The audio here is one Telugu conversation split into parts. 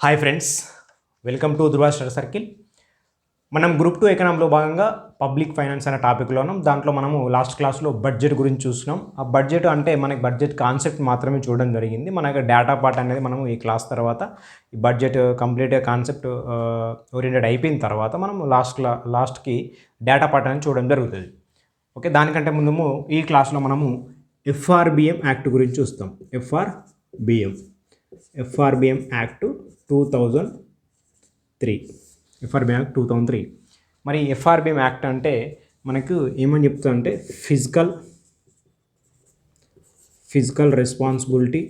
Hi friends, welcome to Dhruva study circle. మనం గ్రూప్ 2 ఎకనామీలో భాగంగా పబ్లిక్ ఫైనాన్స్ అనే టాపిక్లో ఉన్నాం. దాంట్లో మనము లాస్ట్ క్లాస్లో బడ్జెట్ గురించి చూస్తున్నాం. ఆ బడ్జెట్ అంటే మనకి బడ్జెట్ కాన్సెప్ట్ మాత్రమే చూడడం జరిగింది. మనకి డేటా పార్ట్ అనేది మనము ఈ క్లాస్ తర్వాత ఈ బడ్జెట్ కంప్లీట్గా కాన్సెప్ట్ ఓరియంటెడ్ అయిపోయిన తర్వాత మనం లాస్ట్కి డేటా పార్ట్ అనేది చూడడం జరుగుతుంది. ఓకే, దానికంటే ముందు ఈ క్లాస్లో మనము ఎఫ్ఆర్బిఎం యాక్ట్ గురించి చూస్తాం. FRBM act 2003. FRBM act 2003. మరి ఎఫ్ఆర్బిఎం యాక్ట్ అంటే మనకు ఏమని చెప్తుందంటే physical responsibility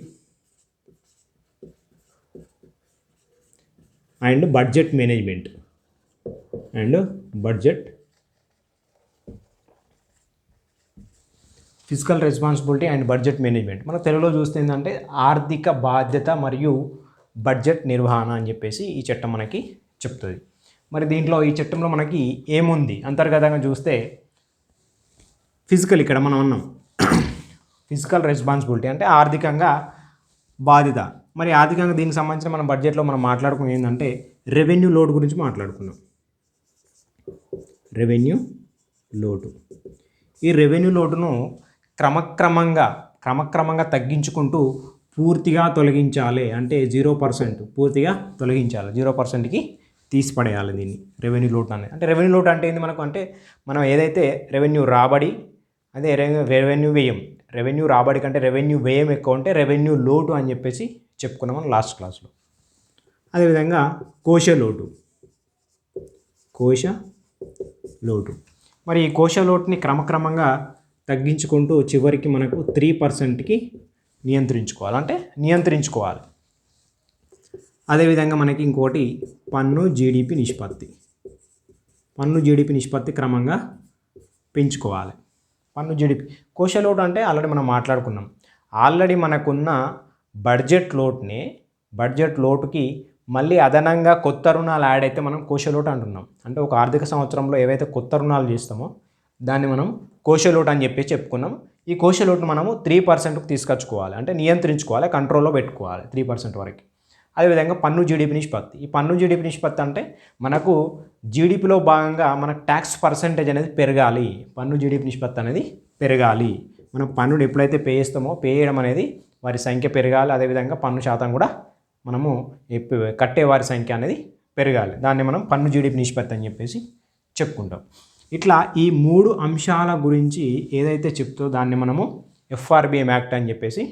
and budget management physical responsibility and budget management మన తెలుగులో చూస్తే ఏంటంటే ఆర్థిక బాధ్యత మరియు బడ్జెట్ నిర్వహణ అని చెప్పేసి ఈ చట్టం మనకి చెప్తుంది. మరి దీంట్లో ఈ చట్టంలో మనకి ఏముంది అంతర్గతంగా చూస్తే ఇక్కడ మనం అన్నాం ఫిజికల్ రెస్పాన్సిబిలిటీ అంటే ఆర్థికంగా బాధ్యత. మరి ఆర్థికంగా దీనికి సంబంధించిన మన బడ్జెట్లో మనం మాట్లాడుకునేది ఏంటంటే రెవెన్యూ లోడ్ గురించి మాట్లాడుకున్నాం. రెవెన్యూ లోటు, ఈ రెవెన్యూ లోటును క్రమక్రమంగా తగ్గించుకుంటూ పూర్తిగా తొలగించాలి. అంటే 0% పూర్తిగా తొలగించాలి, 0%కి తీసిపడేయాలి దీన్ని రెవెన్యూ లోటు అనేది. అంటే రెవెన్యూ లోటు అంటే ఏంది మనకు అంటే మనం ఏదైతే రెవెన్యూ రాబడి అదే రెవెన్యూ వ్యయం, రెవెన్యూ రాబడి కంటే రెవెన్యూ వ్యయం ఎక్కువ ఉంటే రెవెన్యూ లోటు అని చెప్పేసి చెప్పుకున్నాం మనం లాస్ట్ క్లాస్లో. అదేవిధంగా కోశ లోటు. మరి ఈ కోశ లోటుని క్రమక్రమంగా తగ్గించుకుంటూ చివరికి మనకు 3%కి నియంత్రించుకోవాలి. అదేవిధంగా మనకి ఇంకోటి పన్ను జీడిపి నిష్పత్తి క్రమంగా పెంచుకోవాలి. కోశ లోటు అంటే ఆల్రెడీ మనం మాట్లాడుకున్నాం. ఆల్రెడీ మనకున్న బడ్జెట్ లోటుకి మళ్ళీ అదనంగా కొత్త రుణాలు యాడ్ అయితే మనం కోశ లోటు అంటున్నాం. అంటే ఒక ఆర్థిక సంవత్సరంలో ఏవైతే కొత్త రుణాలు చేస్తామో దాన్ని మనం కోశ లోటు అని చెప్పేసి చెప్పుకున్నాం. ఈ కోశ లోటును మనము 3%కు తీసుకొచ్చుకోవాలి, అంటే నియంత్రించుకోవాలి, కంట్రోల్లో పెట్టుకోవాలి 3% వరకు. అదేవిధంగా పన్ను జీడిపి నిష్పత్తి. ఈ పన్ను జీడిపి నిష్పత్తి అంటే మనకు జీడిపిలో భాగంగా మనకు ట్యాక్స్ పర్సంటేజ్ అనేది పెరగాలి. పన్ను జీడిపి నిష్పత్తి అనేది పెరగాలి. మనం పన్నును ఎప్పుడైతే పే చేస్తామో పే చేయడం అనేది వారి సంఖ్య పెరగాలి. అదేవిధంగా పన్ను శాతం కూడా మనము కట్టే వారి సంఖ్య అనేది పెరగాలి. దాన్ని మనం పన్ను జీడిపి నిష్పత్తి అని చెప్పేసి చెప్పుకుంటాం. ఇట్లా ఈ 3 అంశాల గురించి ఏదైతే చెప్తో దాన్ని మనము ఎఫ్ఆర్బిఎం యాక్ట్ అని చెప్పేసి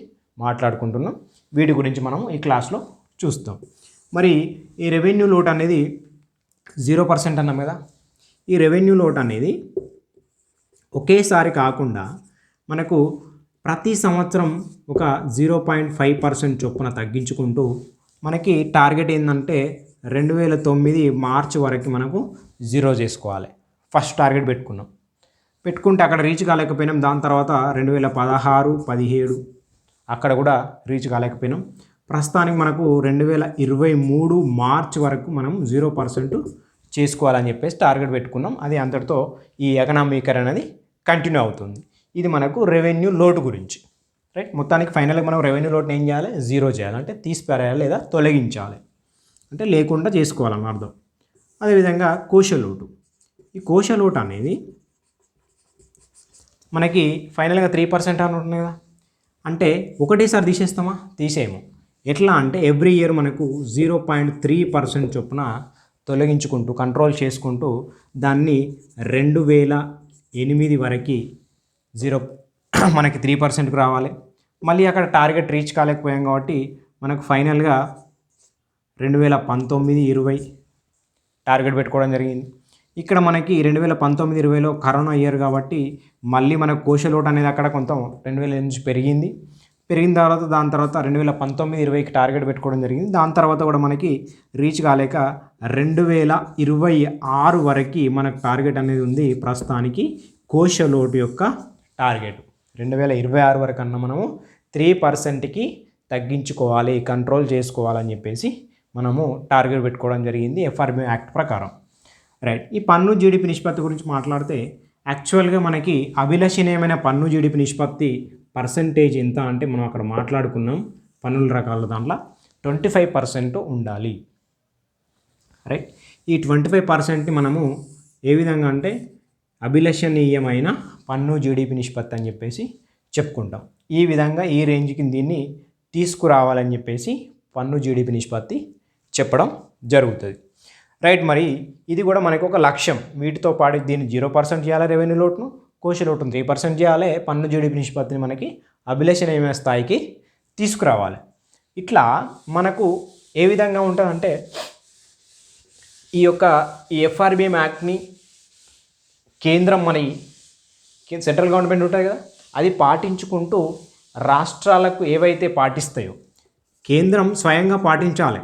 మాట్లాడుకుంటున్నాం. వీటి గురించి మనము ఈ క్లాస్లో చూస్తాం. మరి ఈ రెవెన్యూ లోట్ అనేది 0% అన్నాం కదా. ఈ రెవెన్యూ లోట్ అనేది ఒకేసారి కాకుండా మనకు ప్రతి సంవత్సరం ఒక 0.5% చొప్పున తగ్గించుకుంటూ మనకి టార్గెట్ ఏంటంటే 2009 మార్చి వరకు మనకు 0 చేసుకోవాలి. ఫస్ట్ టార్గెట్ పెట్టుకుంటే అక్కడ రీచ్ కాలేకపోయినాం. దాని తర్వాత 2016, 17 అక్కడ కూడా రీచ్ కాలేకపోయినాం. ప్రస్తుతానికి మనకు 2023 మార్చ్ వరకు మనం 0% చేసుకోవాలని చెప్పేసి టార్గెట్ పెట్టుకున్నాం. అది అంతటితో ఈ ఎకనామిక్ అనేది కంటిన్యూ అవుతుంది. ఇది మనకు రెవెన్యూ లోటు గురించి, రైట్. మొత్తానికి ఫైనల్గా మనం రెవెన్యూ లోటుని ఏం చేయాలి? 0 చేయాలి, అంటే తీసిపారేయాలి లేదా తొలగించాలి, అంటే లేకుండా చేసుకోవాలని అర్థం. అదేవిధంగా కోశ లోటు. ఈ కోశ లోటు అనేది మనకి ఫైనల్గా 3% అని ఉంటుంది కదా. అంటే ఒకటేసారి తీసేస్తామా? తీసేయము. ఎట్లా అంటే ఎవ్రీ ఇయర్ మనకు 0.3% చొప్పున తొలగించుకుంటూ కంట్రోల్ చేసుకుంటూ దాన్ని 2008 వరకు మనకి 3%కి రావాలి. మళ్ళీ అక్కడ టార్గెట్ రీచ్ కాలేకపోయాం కాబట్టి మనకు ఫైనల్గా 2019-20 టార్గెట్ పెట్టుకోవడం జరిగింది. ఇక్కడ మనకి 2019-20లో కరోనా ఇయర్ కాబట్టి మళ్ళీ మనకు కోశ లోటు అనేది అక్కడ కొంత 2000 నుంచి పెరిగిన తర్వాత దాని తర్వాత 2019-20కి టార్గెట్ పెట్టుకోవడం జరిగింది. దాని తర్వాత కూడా మనకి రీచ్ కాలేక 2026 వరకు మనకు టార్గెట్ అనేది ఉంది. ప్రస్తుతానికి కోశ లోటు యొక్క టార్గెట్ 2026 వరకు అన్న మనము 3%కి తగ్గించుకోవాలి, కంట్రోల్ చేసుకోవాలని చెప్పేసి మనము టార్గెట్ పెట్టుకోవడం జరిగింది ఎఫ్ఆర్బిఎం యాక్ట్ ప్రకారం, రైట్. ఈ పన్ను జీడిపి నిష్పత్తి గురించి మాట్లాడితే యాక్చువల్గా మనకి అభిలషణీయమైన పన్ను జీడిపి నిష్పత్తి పర్సంటేజ్ ఎంత అంటే మనం అక్కడ మాట్లాడుకున్నాం పన్నుల రకాల దాంట్లో 25% ఉండాలి. రైట్. ఈ 25%ని మనము ఏ విధంగా అంటే అభిలషణీయమైన పన్ను జీడిపి నిష్పత్తి అని చెప్పేసి చెప్పుకుంటాం. ఈ విధంగా ఈ రేంజ్కి దీన్ని తీసుకురావాలని చెప్పేసి పన్ను జీడిపి నిష్పత్తి చెప్పడం జరుగుతుంది. రైట్. మరి ఇది కూడా మనకు ఒక లక్ష్యం. వీటితో పాటు దీన్ని 0% చేయాలి, రెవెన్యూ లోటును, కోశ లోటును 3% చేయాలి, పన్ను జీడిపి నిష్పత్తిని మనకి అభిలషణీయమైన స్థాయికి తీసుకురావాలి. ఇట్లా మనకు ఏ విధంగా ఉంటుందంటే ఈ ఎఫ్ఆర్బిఎం యాక్ట్ని కేంద్రం సెంట్రల్ గవర్నమెంట్ ఉంటుంది కదా, అది పాటించుకుంటూ రాష్ట్రాలకు ఏవైతే పాటిస్తాయో కేంద్రం స్వయంగా పాటించాలి.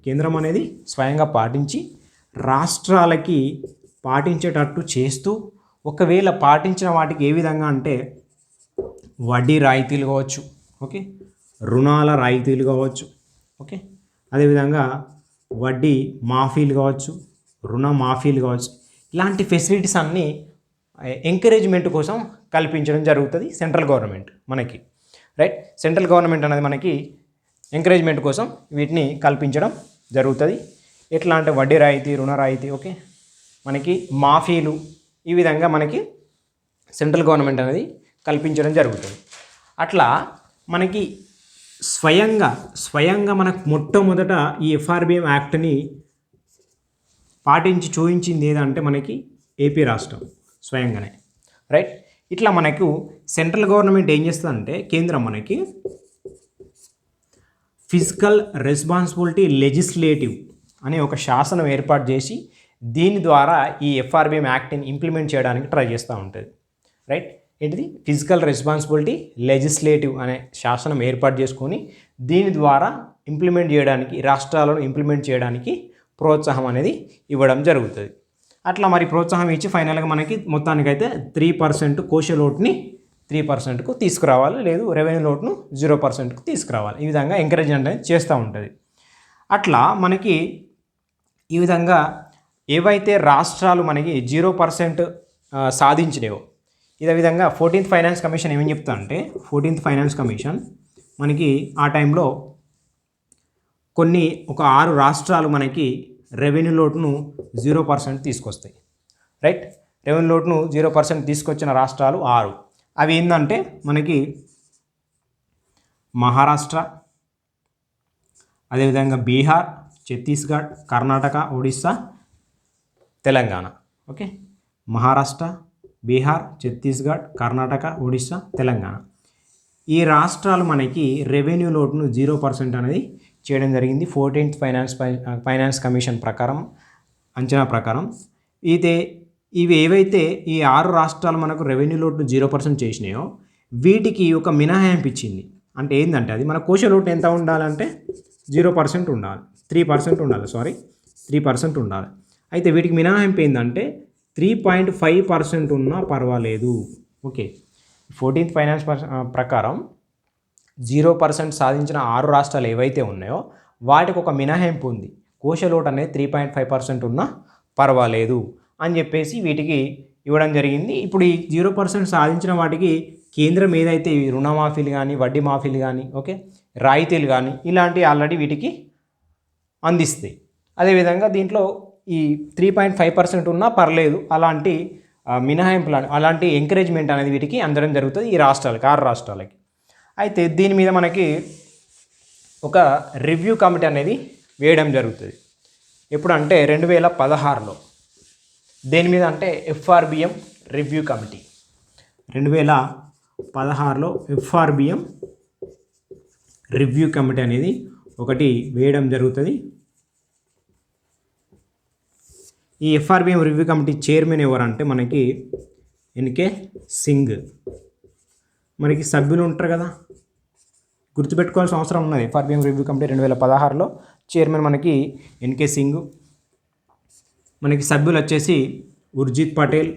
కేంద్రం అనేది స్వయంగా పాటించి రాష్ట్రాలకి పాటించేటట్టు చేస్తూ, ఒకవేళ పాటించిన వాటికి ఏ విధంగా అంటే వడ్డీ రాయితీలు కావచ్చు, ఓకే, రుణాల రాయితీలు కావచ్చు, ఓకే, అదేవిధంగా వడ్డీ మాఫీలు కావచ్చు, రుణ మాఫీలు కావచ్చు, ఇలాంటి ఫెసిలిటీస్ అన్నీ ఎంకరేజ్మెంట్ కోసం కల్పించడం జరుగుతుంది సెంట్రల్ గవర్నమెంట్ మనకి. రైట్. సెంట్రల్ గవర్నమెంట్ అనేది మనకి ఎంకరేజ్మెంట్ కోసం వీటిని కల్పించడం జరుగుతుంది. ఎట్లా అంటే వడ్డీ రాయితీ, రుణ రాయితీ, ఓకే, మనకి మాఫీలు, ఈ విధంగా మనకి సెంట్రల్ గవర్నమెంట్ అనేది కల్పించడం జరుగుతుంది. అట్లా మనకి స్వయంగా మనకు మొట్టమొదట ఈ ఎఫ్ఆర్బిఎం యాక్ట్ని పాటించి చూపించింది ఏదంటే మనకి ఏపీ రాష్ట్రం స్వయంగానే. రైట్. ఇట్లా మనకు సెంట్రల్ గవర్నమెంట్ ఏం చేస్తుందంటే కేంద్రం మనకి ఫిజికల్ రెస్పాన్సిబిలిటీ లెజిస్లేటివ్ అనే ఒక శాసనం ఏర్పాటు చేసి దీని ద్వారా ఈ ఎఫ్ఆర్బిఎం యాక్ట్ని ఇంప్లిమెంట్ చేయడానికి ట్రై చేస్తూ ఉంటుంది. రైట్. ఏంటిది? ఫిజికల్ రెస్పాన్సిబిలిటీ లెజిస్లేటివ్ అనే శాసనం ఏర్పాటు చేసుకొని దీని ద్వారా ఇంప్లిమెంట్ చేయడానికి, రాష్ట్రాలను ఇంప్లిమెంట్ చేయడానికి ప్రోత్సాహం అనేది ఇవ్వడం జరుగుతుంది. అట్లా మరి ప్రోత్సాహం ఇచ్చి ఫైనల్గా మనకి మొత్తానికైతే 3% కోశ లోటుని 3%కు తీసుకురావాలి, లేదు రెవెన్యూ లోటును 0%కు తీసుకురావాలి. ఈ విధంగా ఎంకరేజ్మెంట్ అనేది చేస్తూ ఉంటుంది. అట్లా మనకి ఈ విధంగా ఏవైతే రాష్ట్రాలు మనకి 0% సాధించినాయో, ఇదే విధంగా 14th ఫైనాన్స్ కమిషన్ ఏమని చెప్తా అంటే 14th ఫైనాన్స్ కమిషన్ మనకి ఆ టైంలో ఒక 6 రాష్ట్రాలు మనకి రెవెన్యూ లోటును 0% తీసుకొస్తాయి. రైట్. రెవెన్యూ లోటును 0% తీసుకొచ్చిన రాష్ట్రాలు 6. అవి ఏంటంటే మనకి మహారాష్ట్ర, అదేవిధంగా బీహార్, ఛత్తీస్గఢ్, కర్ణాటక, ఒడిస్సా, తెలంగాణ. ఓకే. మహారాష్ట్ర, బీహార్, ఛత్తీస్గఢ్, కర్ణాటక, ఒడిస్సా, తెలంగాణ. ఈ రాష్ట్రాలు మనకి రెవెన్యూ లోటును 0% అనేది చేయడం జరిగింది 14th ఫైనాన్స్ కమిషన్ ప్రకారం, అంచనా ప్రకారం. ఇవి ఏవైతే ఈ 6 రాష్ట్రాలు మనకు రెవెన్యూ లోటును 0% చేసినాయో వీటికి ఒక మినహాయింపు ఇచ్చింది. అంటే ఏంటంటే అది మన కోశ లోటు ఎంత ఉండాలంటే 0% ఉండాలి, 3% ఉండాలి, 3% ఉండాలి. అయితే వీటికి మినహాయింపు ఏంటంటే 3.5% ఉన్నా పర్వాలేదు. ఓకే. 14th ఫైనాన్స్ ప్రకారం 0% సాధించిన 6 రాష్ట్రాలు ఏవైతే ఉన్నాయో వాటికి ఒక మినహాయింపు ఉంది. కోశ లోటు అనేది 3.5% ఉన్నా పర్వాలేదు అని చెప్పేసి వీటికి ఇవ్వడం జరిగింది. ఇప్పుడు ఈ 0% సాధించిన వాటికి కేంద్రం ఏదైతే రుణమాఫీలు కానీ, వడ్డీ మాఫీలు కానీ, ఓకే, రాయితీలు కానీ ఇలాంటివి ఆల్రెడీ వీటికి అందిస్తాయి. అదేవిధంగా దీంట్లో ఈ 3.5% ఉన్నా పర్లేదు అలాంటి మినహాయింపులు, అలాంటి ఎంకరేజ్మెంట్ అనేది వీటికి అందడం జరుగుతుంది ఈ రాష్ట్రాలకి, 6 రాష్ట్రాలకి. అయితే దీని మీద మనకి ఒక రివ్యూ కమిటీ అనేది వేయడం జరుగుతుంది. ఎప్పుడంటే 2016లో. దేని మీద అంటే ఎఫ్ఆర్బిఎం రివ్యూ కమిటీ. 2016లో ఎఫ్ఆర్బిఎం రివ్యూ కమిటీ అనేది ఒకటి వేయడం జరుగుతుంది. ఈ ఎఫ్ఆర్బిఎం రివ్యూ కమిటీ చైర్మన్ ఎవరంటే మనకి ఎన్కే సింగ్. మనకి సభ్యులు ఉంటారు కదా, గుర్తుపెట్టుకోవాల్సిన అవసరం ఉన్నది. ఎఫ్ఆర్బిఎం రివ్యూ కమిటీ 2016లో చైర్మన్ మనకి ఎన్కే సింగ్. మనకి సభ్యులు వచ్చేసి ఉర్జిత్ పటేల్,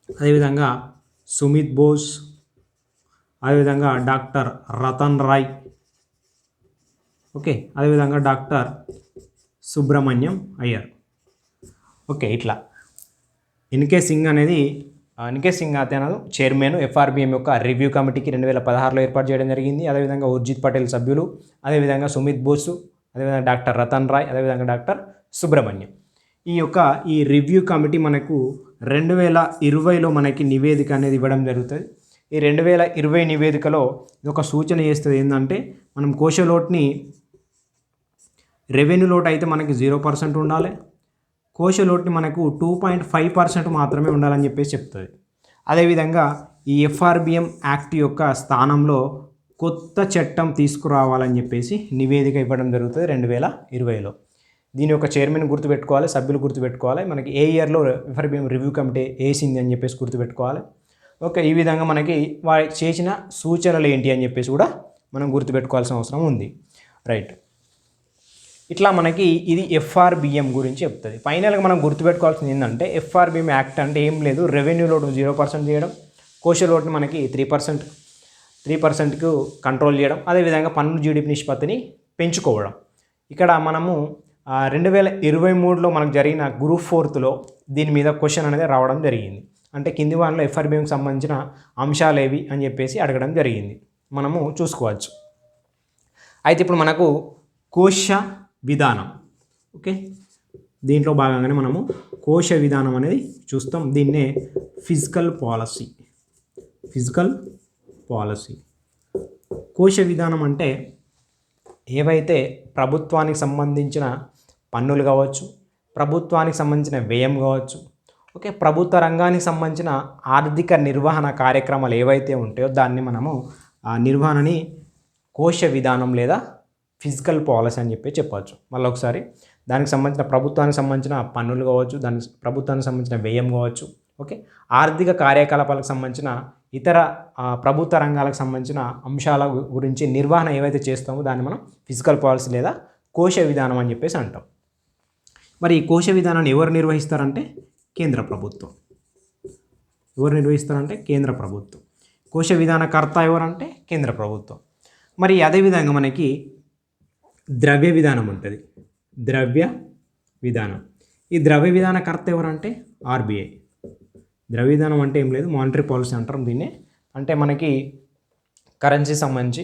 అదేవిధంగా సుమిత్ బోస్, అదేవిధంగా డాక్టర్ రతన్ రాయ్, ఓకే, అదేవిధంగా డాక్టర్ సుబ్రహ్మణ్యం అయ్యర్. ఓకే. ఇట్లా ఎన్కే సింగ్ అతను చైర్మన్ ఎఫ్ఆర్బిఎం యొక్క రివ్యూ కమిటీకి 2016లో ఏర్పాటు చేయడం జరిగింది. అదేవిధంగా ఉర్జిత్ పటేల్ సభ్యులు, అదేవిధంగా సుమిత్ బోసు, అదేవిధంగా డాక్టర్ రతన్ రాయ్, అదేవిధంగా డాక్టర్ సుబ్రహ్మణ్యం. ఈ రివ్యూ కమిటీ మనకు 2020లో మనకి నివేదిక అనేది ఇవ్వడం జరుగుతుంది. ఈ 2020 నివేదికలో ఇది ఒక సూచన చేస్తుంది ఏంటంటే, మనం కోశ లోటుని రెవెన్యూ లోటు అయితే మనకి 0% ఉండాలి, కోశ లోటుని మనకు 2.5% మాత్రమే ఉండాలని చెప్పేసి చెప్తుంది. అదేవిధంగా ఈ ఎఫ్ఆర్బిఎం యాక్ట్ యొక్క స్థానంలో కొత్త చట్టం తీసుకురావాలని చెప్పేసి నివేదిక ఇవ్వడం జరుగుతుంది 2020లో. దీని యొక్క చైర్మన్ గుర్తుపెట్టుకోవాలి, సభ్యులు గుర్తుపెట్టుకోవాలి, మనకి ఏ ఇయర్లో ఎఫ్ఆర్బిఎం రివ్యూ కమిటీ వేసింది అని చెప్పేసి గుర్తుపెట్టుకోవాలి. ఓకే, ఈ విధంగా మనకి వారి చేసిన సూచనలు ఏంటి అని చెప్పేసి కూడా మనం గుర్తుపెట్టుకోవాల్సిన అవసరం ఉంది. రైట్, ఇట్లా మనకి ఇది ఎఫ్ఆర్బిఎం గురించి చెప్తుంది. ఫైనల్గా మనం గుర్తుపెట్టుకోవాల్సింది ఏంటంటే, ఎఫ్ఆర్బిఎం యాక్ట్ అంటే ఏం లేదు, రెవెన్యూ లోటు 0% చేయడం, కోశ లోటుని మనకి 3%కు కంట్రోల్ చేయడం, అదేవిధంగా పన్ను జీడిపి నిష్పత్తిని పెంచుకోవడం. ఇక్కడ మనము 2023లో మనకు జరిగిన గ్రూప్ 4లో దీని మీద క్వశ్చన్ అనేది రావడం జరిగింది. అంటే కింది వాటిలో ఎఫ్ఆర్బిఎంకి సంబంధించిన అంశాలు ఏవి అని చెప్పేసి అడగడం జరిగింది, మనము చూసుకోవచ్చు. అయితే ఇప్పుడు మనకు కోశ విధానం, ఓకే, దీంట్లో భాగంగానే మనము కోశ విధానం అనేది చూస్తాం. దీన్నే ఫిజికల్ పాలసీ. కోశ విధానం అంటే ఏవైతే ప్రభుత్వానికి సంబంధించిన పన్నులు కావచ్చు, ప్రభుత్వానికి సంబంధించిన వ్యయం కావచ్చు, ఓకే, ప్రభుత్వ రంగానికి సంబంధించిన ఆర్థిక నిర్వహణ కార్యక్రమాలు ఏవైతే ఉంటాయో దాన్ని మనము ఆ నిర్వహణని కోశ విధానం లేదా ఫిజికల్ పాలసీ అని చెప్పచ్చు. మళ్ళీ ఒకసారి, దానికి సంబంధించిన ప్రభుత్వానికి సంబంధించిన పన్నులు కావచ్చు, దానికి ప్రభుత్వానికి సంబంధించిన వ్యయం కావచ్చు, ఓకే, ఆర్థిక కార్యకలాపాలకు సంబంధించిన ఇతర ప్రభుత్వ రంగాలకు సంబంధించిన అంశాల గురించి నిర్వహణ ఏవైతే చేస్తామో దాన్ని మనం ఫిజికల్ పాలసీ లేదా కోశ విధానం అని చెప్పేసి అంటాం. మరి ఈ కోశ విధానాన్ని ఎవరు నిర్వహిస్తారంటే కేంద్ర ప్రభుత్వం. కేంద్ర ప్రభుత్వం. కోశ విధానకర్త ఎవరంటే కేంద్ర ప్రభుత్వం. మరి అదేవిధంగా మనకి ద్రవ్య విధానం ఉంటుంది. ఈ ద్రవ్య విధానకర్త ఎవరంటే ఆర్బీఐ. ద్రవ్య విధానం అంటే ఏం లేదు, మానిటరీ పాలసీ అంటారు దీన్నే. అంటే మనకి కరెన్సీ సంబంధించి,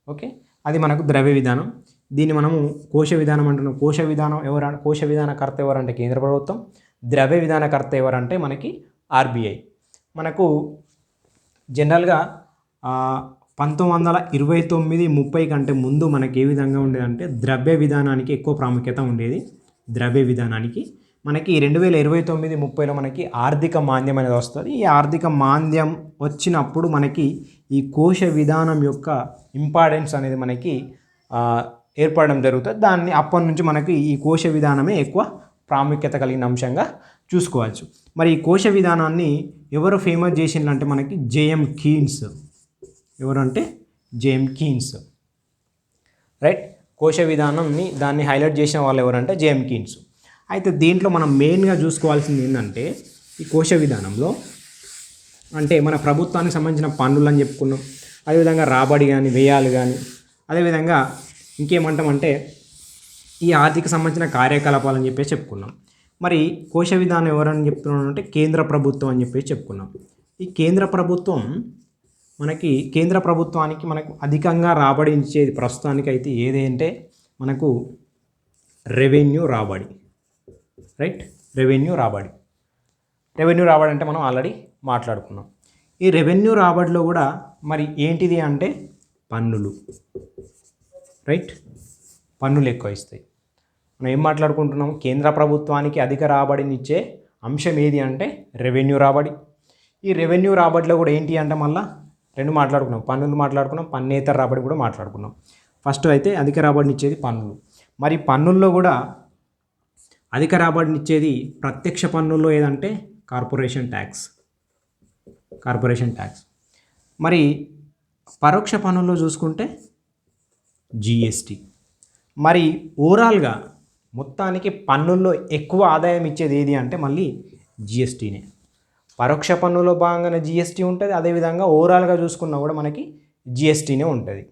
ఓకే, అది మనకు ద్రవ్య విధానం. దీన్ని మనము కోశ విధానం అంటున్నాం. కోశ విధానకర్త ఎవరంటే కేంద్ర ప్రభుత్వం. ద్రవ్య విధానకర్త ఎవరంటే మనకి ఆర్బీఐ. మనకు జనరల్గా 1929-30 కంటే ముందు మనకి ఏ విధంగా ఉండేదంటే ద్రవ్య విధానానికి ఎక్కువ ప్రాముఖ్యత ఉండేది. ద్రవ్య విధానానికి మనకి 2029-30లో మనకి ఆర్థిక మాంద్యం అనేది వస్తుంది. ఈ ఆర్థిక మాంద్యం వచ్చినప్పుడు మనకి ఈ కోశ విధానం యొక్క ఇంపార్టెన్స్ అనేది మనకి ఏర్పడడం జరుగుతుంది. దాన్ని అప్పటి నుంచి మనకి ఈ కోశ విధానమే ఎక్కువ ప్రాముఖ్యత కలిగిన అంశంగా చూసుకోవచ్చు. మరి ఈ కోశ విధానాన్ని ఎవరు ఫేమస్ చేసిందంటే మనకి జేఎం కీన్స్. ఎవరంటే జేఎం కీన్స్. రైట్, కోశ విధానాన్ని దాన్ని హైలైట్ చేసిన వాళ్ళు ఎవరంటే జేఎం కీన్స్. అయితే దీంట్లో మనం మెయిన్గా చూసుకోవాల్సింది ఏంటంటే, ఈ కోశ విధానంలో అంటే మన ప్రభుత్వానికి సంబంధించిన పన్నులు అని చెప్పుకున్నాం, అదేవిధంగా రాబడి కానీ వ్యయాలు కానీ, అదేవిధంగా ఇంకేమంటామంటే ఈ ఆర్థిక సంబంధించిన కార్యకలాపాలు అని చెప్పేసి చెప్పుకున్నాం. మరి కోశ విధానం ఎవరని చెప్తున్నాం అంటే కేంద్ర ప్రభుత్వం అని చెప్పేసి చెప్పుకున్నాం. ఈ కేంద్ర ప్రభుత్వానికి మనకు అధికంగా రాబడి ఇచ్చేది ప్రస్తుతానికి అయితే ఏదంటే మనకు రెవెన్యూ రాబడి. రైట్, రెవెన్యూ రాబడి అంటే మనం ఆల్రెడీ మాట్లాడుకున్నాం. ఈ రెవెన్యూ రాబడిలో కూడా మరి ఏంటిది అంటే పన్నులు. రైట్, పన్నులు ఎక్కువ ఇస్తాయి. మనం ఏం మాట్లాడుకుంటున్నాం, కేంద్ర ప్రభుత్వానికి అధిక రాబడిని ఇచ్చే అంశం ఏది అంటే రెవెన్యూ రాబడి. ఈ రెవెన్యూ రాబడిలో కూడా ఏంటి అంటే మళ్ళీ రెండు మాట్లాడుకున్నాం, పన్నులు మాట్లాడుకున్నాం, పన్నేతర రాబడి కూడా మాట్లాడుకున్నాం. ఫస్ట్ అయితే అధిక రాబడిని ఇచ్చేది పన్నులు. మరి పన్నుల్లో కూడా అధిక రాబడిని ఇచ్చేది ప్రత్యక్ష పన్నుల్లో ఏదంటే కార్పొరేషన్ ట్యాక్స్. మరి పరోక్ష పన్నుల్లో చూసుకుంటే జిఎస్టీ. మరి ఓవరాల్గా మొత్తానికి పన్నుల్లో ఎక్కువ ఆదాయం ఇచ్చేది ఏది అంటే మళ్ళీ జిఎస్టీనే. పరోక్ష పన్నులో భాగంగానే జిఎస్టీ ఉంటుంది, అదేవిధంగా ఓవరాల్గా చూసుకున్నా కూడా మనకి జిఎస్టీనే ఉంటుంది.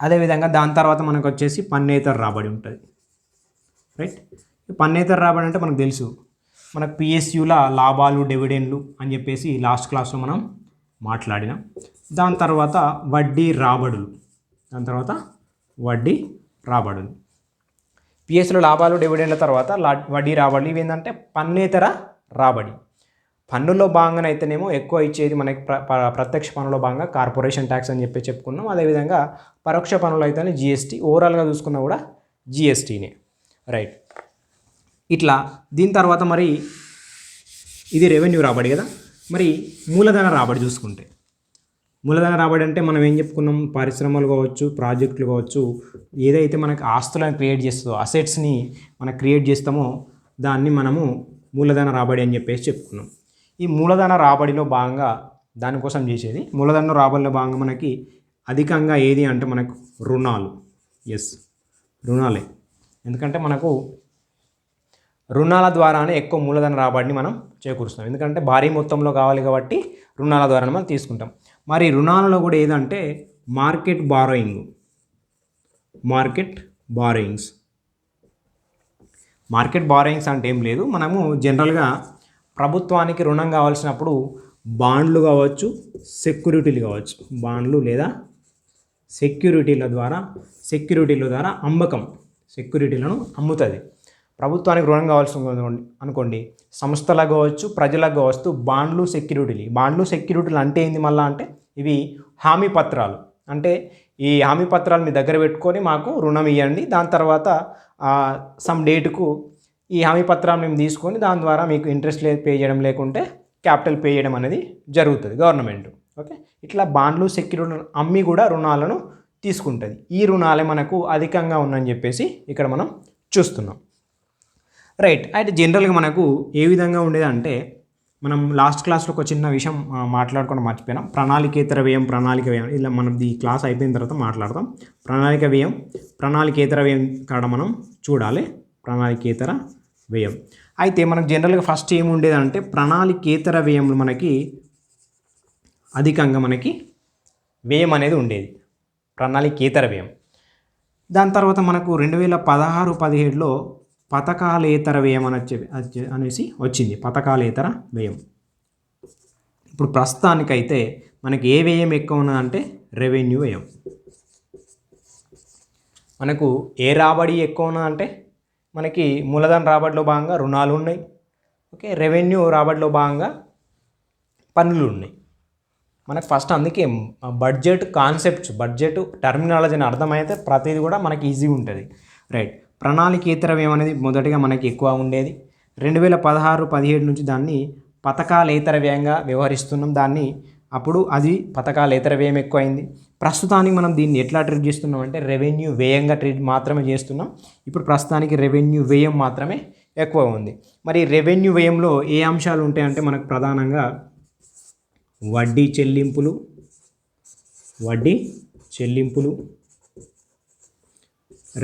అదేవిధంగా దాని తర్వాత మనకు వచ్చేసి పన్నేతర రాబడి ఉంటుంది. రైట్, పన్నేతర రాబడి అంటే మనకు తెలుసు, మనకు పిఎస్యుల లాభాలు డివిడెండ్లు అని చెప్పేసి లాస్ట్ క్లాస్లో మనం మాట్లాడినాం. దాని తర్వాత వడ్డీ రాబడులు. పిఎస్లో లాభాలు డివిడెండ్ల తర్వాత వడ్డీ రాబడి ఇవి ఏంటంటే పన్నేతర రాబడి. పన్నుల్లో భాగంగా అయితేనేమో ఎక్కువ ఇచ్చేది మనకి ప్రత్యక్ష పన్నులో భాగంగా కార్పొరేషన్ ట్యాక్స్ అని చెప్పి చెప్పుకున్నాం. అదేవిధంగా పరోక్ష పన్నులు అయితేనే జిఎస్టీ, ఓవరాల్గా చూసుకున్నా కూడా జిఎస్టీనే. రైట్. ఇట్లా దీని తర్వాత మరి ఇది రెవెన్యూ రాబడి కదా. మరి మూలధన రాబడి చూసుకుంటే, మూలధన రాబడి అంటే మనం ఏం చెప్పుకున్నాం, పరిశ్రమలు కావచ్చు, ప్రాజెక్టులు కావచ్చు, ఏదైతే మనకి ఆస్తులను క్రియేట్ చేస్తుందో, అసెట్స్ని మనం క్రియేట్ చేస్తామో దాన్ని మనము మూలధన రాబడి అని చెప్పేసి చెప్పుకున్నాం. ఈ మూలధన రాబడిలో భాగంగా దానికోసం చేసేది మూలధన రాబడిలో భాగంగా మనకి అధికంగా ఏది అంటే మనకు రుణాలు. ఎస్, రుణాలే. ఎందుకంటే మనకు రుణాల ద్వారానే ఎక్కువ మూలధన రాబడిని మనం చేకూరుస్తాం. ఎందుకంటే భారీ మొత్తంలో కావాలి కాబట్టి రుణాల ద్వారానే మనం తీసుకుంటాం. మరి రుణాలలో కూడా ఏదంటే మార్కెట్ బారోయింగ్, మార్కెట్ బారోయింగ్స్ అంటే ఏం లేదు, మనము జనరల్గా ప్రభుత్వానికి రుణం కావాల్సినప్పుడు బాండ్లు కావచ్చు, సెక్యూరిటీలు కావచ్చు, బాండ్లు లేదా సెక్యూరిటీల ద్వారా అమ్మకం, సెక్యూరిటీలను అమ్ముతుంది. ప్రభుత్వానికి రుణం కావాల్సి అనుకోండి, సంస్థలకు కావచ్చు, ప్రజలకు కావచ్చు, బాండ్లు సెక్యూరిటీలు అంటే ఏంది మళ్ళీ అంటే ఇవి హామీ పత్రాలు. అంటే ఈ హామీ పత్రాలు మీ దగ్గర పెట్టుకొని మాకు రుణం ఇవ్వండి, దాని తర్వాత సమ్ డేటుకు ఈ హామీ పత్రాలు మేము తీసుకొని దాని ద్వారా మీకు ఇంట్రెస్ట్ పే చేయడం లేకుంటే క్యాపిటల్ పే చేయడం అనేది జరుగుతుంది గవర్నమెంట్. ఓకే, ఇట్లా బాండ్లు సెక్యూరిటీలను అమ్మి కూడా రుణాలను తీసుకుంటుంది. ఈ రుణాలే మనకు అధికంగా ఉందని చెప్పేసి ఇక్కడ మనం చూస్తున్నాం. రైట్. అయితే జనరల్గా మనకు ఏ విధంగా ఉండేది అంటే, మనం లాస్ట్ క్లాస్లో ఒక చిన్న విషయం మాట్లాడుకొని మర్చిపోయినాం, ప్రణాళికేతర వ్యయం. ఇలా మనం ఈ క్లాస్ అయిపోయిన తర్వాత మాట్లాడతాం. ప్రణాళికేతర వ్యయం కాడ మనం చూడాలి ప్రణాళికేతర వ్యయం. అయితే మనకు జనరల్గా ఫస్ట్ ఏముండేదంటే ప్రణాళికేతర వ్యయం మనకి అధికంగా మనకి వ్యయం అనేది ఉండేది, ప్రణాళికేతర వ్యయం. దాని తర్వాత మనకు 2016-17లో పథకాలేతర వ్యయం అనేసి వచ్చింది, పథకాలేతర వ్యయం. ఇప్పుడు ప్రస్తుతానికైతే మనకి ఏ వ్యయం ఎక్కువ ఉన్నదంటే రెవెన్యూ వ్యయం. మనకు ఏ రాబడి ఎక్కువ ఉన్నదంటే మనకి మూలధన రాబడిలో భాగంగా రుణాలు ఉన్నాయి. ఓకే, రెవెన్యూ రాబడిలో భాగంగా పన్నులు ఉన్నాయి. మనకు ఫస్ట్ అందుకే బడ్జెట్ కాన్సెప్ట్స్, బడ్జెట్ టర్మినాలజీని అర్థమైతే ప్రతిదీ కూడా మనకి ఈజీగా ఉంటుంది. రైట్. ప్రణాళికేతర వ్యయం అనేది మొదటిగా మనకి ఎక్కువ ఉండేది. 2016-17 నుంచి దాన్ని పథకాలేతర వ్యయంగా వ్యవహరిస్తున్నాం. అప్పుడు అది పథకాలేతర వ్యయం ఎక్కువైంది. ప్రస్తుతానికి మనం దీన్ని ఎట్లా ట్రీట్ చేస్తున్నాం అంటే రెవెన్యూ వ్యయంగా మాత్రమే చేస్తున్నాం. ఇప్పుడు ప్రస్తుతానికి రెవెన్యూ వ్యయం మాత్రమే ఎక్కువ ఉంది. మరి రెవెన్యూ వ్యయంలో ఏ అంశాలు ఉంటాయంటే మనకు ప్రధానంగా వడ్డీ చెల్లింపులు,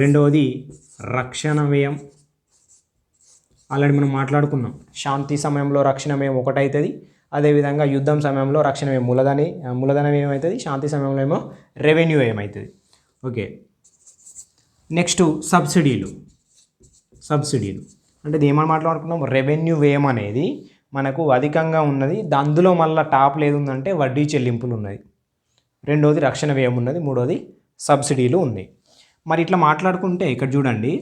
రెండవది రక్షణ వ్యయం. ఆల్రెడీ మనం మాట్లాడుకున్నాం, శాంతి సమయంలో రక్షణ వ్యయం ఒకటవుతుంది, అదేవిధంగా యుద్ధం సమయంలో రక్షణ వ్యయం మూలధన వ్యయం అవుతుంది, శాంతి సమయంలో ఏమో రెవెన్యూ వ్యయం అవుతుంది. ఓకే, నెక్స్ట్ సబ్సిడీలు అంటే ఇది ఏమని మాట్లాడుకున్నాం, రెవెన్యూ వ్యయం అనేది మనకు అధికంగా ఉన్నది, అందులో మళ్ళీ టాప్ లేదుందంటే వడ్డీ చెల్లింపులు ఉన్నది, రెండోది రక్షణ వ్యయం ఉన్నది, మూడోది సబ్సిడీలు ఉన్నాయి. మరి ఇట్లా మాట్లాడుకుంటే ఇక్కడ చూడండి,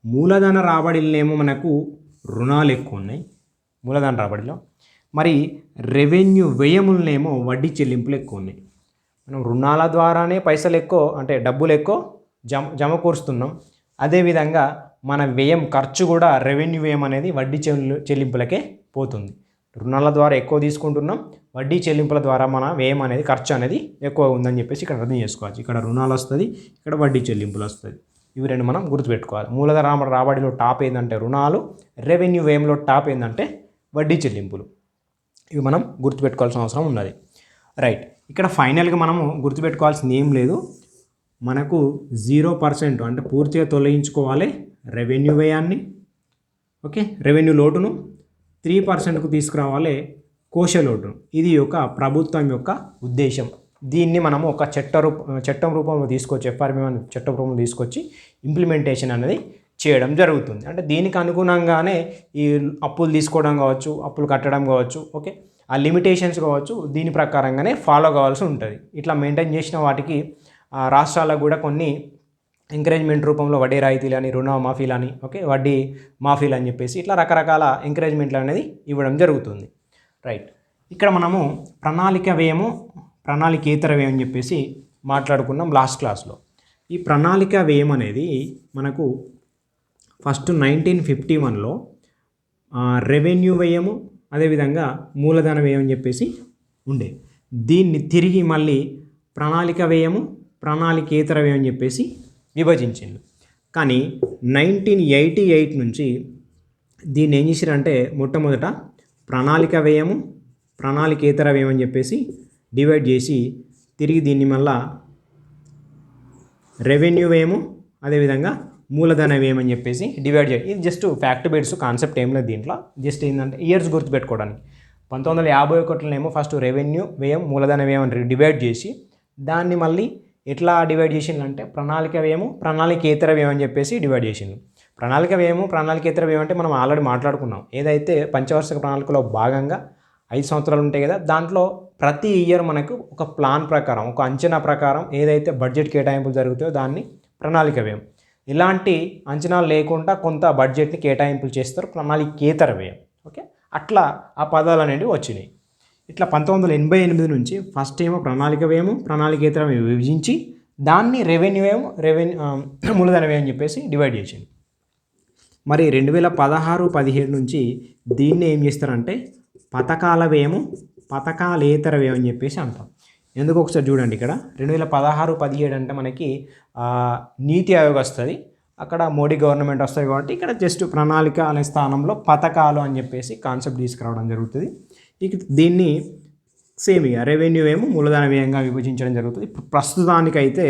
మూలధన రాబడిలోనేమో మనకు రుణాలు ఎక్కువ ఉన్నాయి మూలధన రాబడిలో, మరి రెవెన్యూ వ్యయములనేమో వడ్డీ చెల్లింపులు ఎక్కువ ఉన్నాయి. మనం రుణాల ద్వారానే పైసలు ఎక్కువ అంటే డబ్బులు ఎక్కువ జమకూరుస్తున్నాం. అదేవిధంగా మన ఖర్చు కూడా రెవెన్యూ వ్యయం అనేది వడ్డీ చెల్లింపులకే పోతుంది. రుణాల ద్వారా ఎక్కువ తీసుకుంటున్నాం, వడ్డీ చెల్లింపుల ద్వారా మన వ్యయం అనేది ఖర్చు అనేది ఎక్కువ ఉందని చెప్పేసి ఇక్కడ అర్థం చేసుకోవచ్చు. ఇక్కడ రుణాలు వస్తుంది, ఇక్కడ వడ్డీ చెల్లింపులు వస్తుంది. ఇవి రెండు మనం గుర్తుపెట్టుకోవాలి. మూలధన రాబడిలో టాప్ ఏంటంటే రుణాలు, రెవెన్యూ వ్యయంలో టాప్ ఏంటంటే వడ్డీ చెల్లింపులు. ఇవి మనం గుర్తుపెట్టుకోవాల్సిన అవసరం ఉన్నది. రైట్. ఇక్కడ ఫైనల్గా మనము గుర్తుపెట్టుకోవాల్సింది ఏం లేదు, మనకు 0% అంటే పూర్తిగా తొలగించుకోవాలి రెవెన్యూ వ్యయాన్ని. ఓకే, రెవెన్యూ లోటును 3%కు తీసుకురావాలి కోశ లోటును. ఇది ఒక ప్రభుత్వం యొక్క ఉద్దేశం. దీన్ని మనము ఒక చట్టం రూపంలో తీసుకొచ్చి ఎఫ్ఆర్బి చట్టం రూపంలో తీసుకొచ్చి ఇంప్లిమెంటేషన్ అనేది చేయడం జరుగుతుంది. అంటే దీనికి అనుగుణంగానే ఈ అప్పులు తీసుకోవడం కావచ్చు, అప్పులు కట్టడం కావచ్చు, ఓకే, ఆ లిమిటేషన్స్ కావచ్చు, దీని ప్రకారంగానే ఫాలో కావాల్సి ఉంటుంది. ఇట్లా మెయింటైన్ చేసిన వాటికి రాష్ట్రాలకు కూడా కొన్ని ఎంకరేజ్మెంట్ రూపంలో వడ్డీ రాయితీలు అని, రుణ మాఫీలు అని, ఓకే, వడ్డీ మాఫీలు అని చెప్పేసి ఇట్లా రకరకాల ఎంకరేజ్మెంట్లు అనేది ఇవ్వడం జరుగుతుంది. రైట్, ఇక్కడ మనము ప్రణాళిక వ్యయము, ప్రణాళికేతర వ్యయం అని చెప్పేసి మాట్లాడుకున్నాం లాస్ట్ క్లాస్లో. ఈ ప్రణాళిక వ్యయం అనేది మనకు ఫస్ట్ 1951లో రెవెన్యూ వ్యయము అదేవిధంగా మూలధన వ్యయం అని చెప్పేసి ఉండే. దీన్ని తిరిగి మళ్ళీ ప్రణాళిక వ్యయము, ప్రణాళికేతర వ్యయం అని చెప్పేసి విభజించింది. కానీ 1988 నుంచి దీన్ని ఏం చేశారంటే మొట్టమొదట ప్రణాళిక వ్యయము, ప్రణాళికేతర వ్యయం అని చెప్పేసి డివైడ్ చేసి తిరిగి దీన్ని మళ్ళా రెవెన్యూ వ్యయము అదేవిధంగా మూలధన వ్యయం అని చెప్పేసి డివైడ్ చేయాలి. ఇది జస్ట్ ఫ్యాక్ట్ బేస్డ్ కాన్సెప్ట్ ఏం లేదు దీంట్లో, జస్ట్ ఏంటంటే ఇయర్స్ గుర్తుపెట్టుకోవడానికి. 1951 ఫస్ట్ రెవెన్యూ వ్యయం, మూలధన వ్యయం అని డివైడ్ చేసి దాన్ని మళ్ళీ ఎట్లా డివైడ్ చేసిందంటే ప్రణాళిక వ్యయము, ప్రణాళికేతర వ్యయం అని చెప్పేసి డివైడ్ చేసింది. ప్రణాళిక వ్యయము, ప్రణాళికేతర వ్యయం అంటే మనం ఆల్రెడీ మాట్లాడుకున్నాం. ఏదైతే పంచవార్షిక ప్రణాళికలో భాగంగా 5 సంవత్సరాలు ఉంటాయి కదా, దాంట్లో ప్రతి ఇయర్ మనకు ఒక ప్లాన్ ప్రకారం, ఒక అంచనా ప్రకారం ఏదైతే బడ్జెట్ కేటాయింపులు జరుగుతాయో దాన్ని ప్రణాళిక వ్యయం. ఇలాంటి అంచనాలు లేకుండా కొంత బడ్జెట్ని కేటాయింపులు చేస్తారు ప్రణాళికేతర వ్యయం. ఓకే, అట్లా ఆ పదాలు అనేవి వచ్చినాయి. ఇట్లా 1988 నుంచి ఫస్ట్ ఏమో ప్రణాళిక వ్యయము, ప్రణాళికేతర వ్యయం విభజించి దాన్ని రెవెన్యూ వ్యయం, మూలధన వ్యయం అని చెప్పేసి డివైడ్ చేసింది. మరి 2016-17 నుంచి దీన్ని ఏం చేస్తారంటే పథకాల వ్యయము, పథకాలేతర వ్యయం అని చెప్పేసి అంటాం. ఎందుకు ఒకసారి చూడండి, ఇక్కడ 2016-17 అంటే మనకి నీతి ఆయోగ్ వస్తుంది, అక్కడ మోడీ గవర్నమెంట్ వస్తుంది కాబట్టి ఇక్కడ జస్ట్ ప్రణాళిక అనే స్థానంలో పథకాలు అని చెప్పేసి కాన్సెప్ట్ తీసుకురావడం జరుగుతుంది. ఇక దీన్ని సేమ్ ఇక రెవెన్యూ వ్యయము, మూలధన వ్యయంగా విభజించడం జరుగుతుంది. ప్రస్తుతానికైతే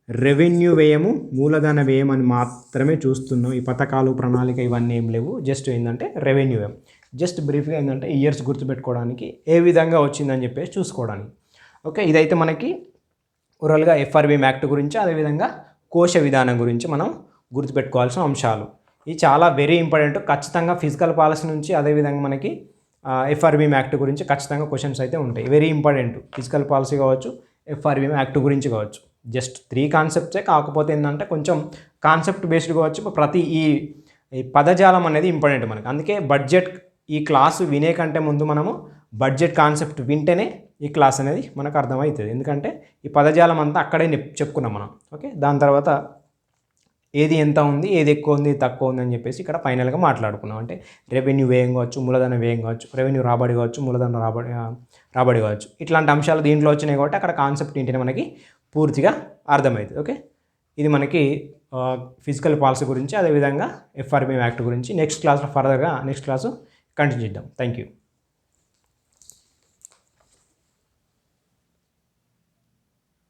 రెవెన్యూ వ్యయము, మూలధన వ్యయం అని మాత్రమే చూస్తున్నాం. ఈ పథకాలు, ప్రణాళిక ఇవన్నీ ఏం లేవు. జస్ట్ ఏంటంటే రెవెన్యూ వ్యయం. జస్ట్ బ్రీఫ్గా ఏంటంటే ఇయర్స్ గుర్తుపెట్టుకోవడానికి, ఏ విధంగా వచ్చిందని చెప్పేసి చూసుకోవడానికి. ఓకే, ఇదైతే మనకి ఓవరాల్గా ఎఫ్ఆర్బిఎం యాక్ట్ గురించి అదేవిధంగా కోశ విధానం గురించి మనం గుర్తుపెట్టుకోవాల్సిన అంశాలు. ఇది చాలా వెరీ ఇంపార్టెంట్. ఖచ్చితంగా ఫిజికల్ పాలసీ నుంచి అదేవిధంగా మనకి ఎఫ్ఆర్బిఎం యాక్ట్ గురించి ఖచ్చితంగా క్వశ్చన్స్ అయితే ఉంటాయి. Very important. ఫిజికల్ పాలసీ కావచ్చు, ఎఫ్ఆర్బిఎం యాక్ట్ గురించి కావచ్చు. జస్ట్ 3 కాన్సెప్ట్సే, కాకపోతే ఏంటంటే కొంచెం కాన్సెప్ట్ బేస్డ్ కావచ్చు. ప్రతి ఈ పదజాలం అనేది ఇంపార్టెంట్ మనకి. అందుకే బడ్జెట్ ఈ క్లాసు వినే కంటే ముందు మనము బడ్జెట్ కాన్సెప్ట్ వింటేనే ఈ క్లాస్ అనేది మనకు అర్థమవుతుంది. ఎందుకంటే ఈ పదజాలం అంతా అక్కడే చెప్పుకున్నాం మనం. ఓకే, దాని తర్వాత ఏది ఎంత ఉంది, ఏది ఎక్కువ ఉంది, తక్కువ ఉంది అని చెప్పేసి ఇక్కడ ఫైనల్గా మాట్లాడుకున్నాం. అంటే రెవెన్యూ వ్యయం కావచ్చు, మూలధన వ్యయం కావచ్చు, రెవెన్యూ రాబడి కావచ్చు, మూలధన రాబడి కావచ్చు. ఇట్లాంటి అంశాలు దీంట్లో వచ్చినాయి కాబట్టి అక్కడ కాన్సెప్ట్ ఏంటంటే మనకి పూర్తిగా అర్థమవుతుంది. ఓకే, ఇది మనకి ఫిజికల్ పాలసీ గురించి అదేవిధంగా ఎఫ్ఆర్బిఎం యాక్ట్ గురించి నెక్స్ట్ క్లాస్లో ఫర్దర్గా నెక్స్ట్ క్లాసు కంటిన్యూ చేద్దాం. Thank you.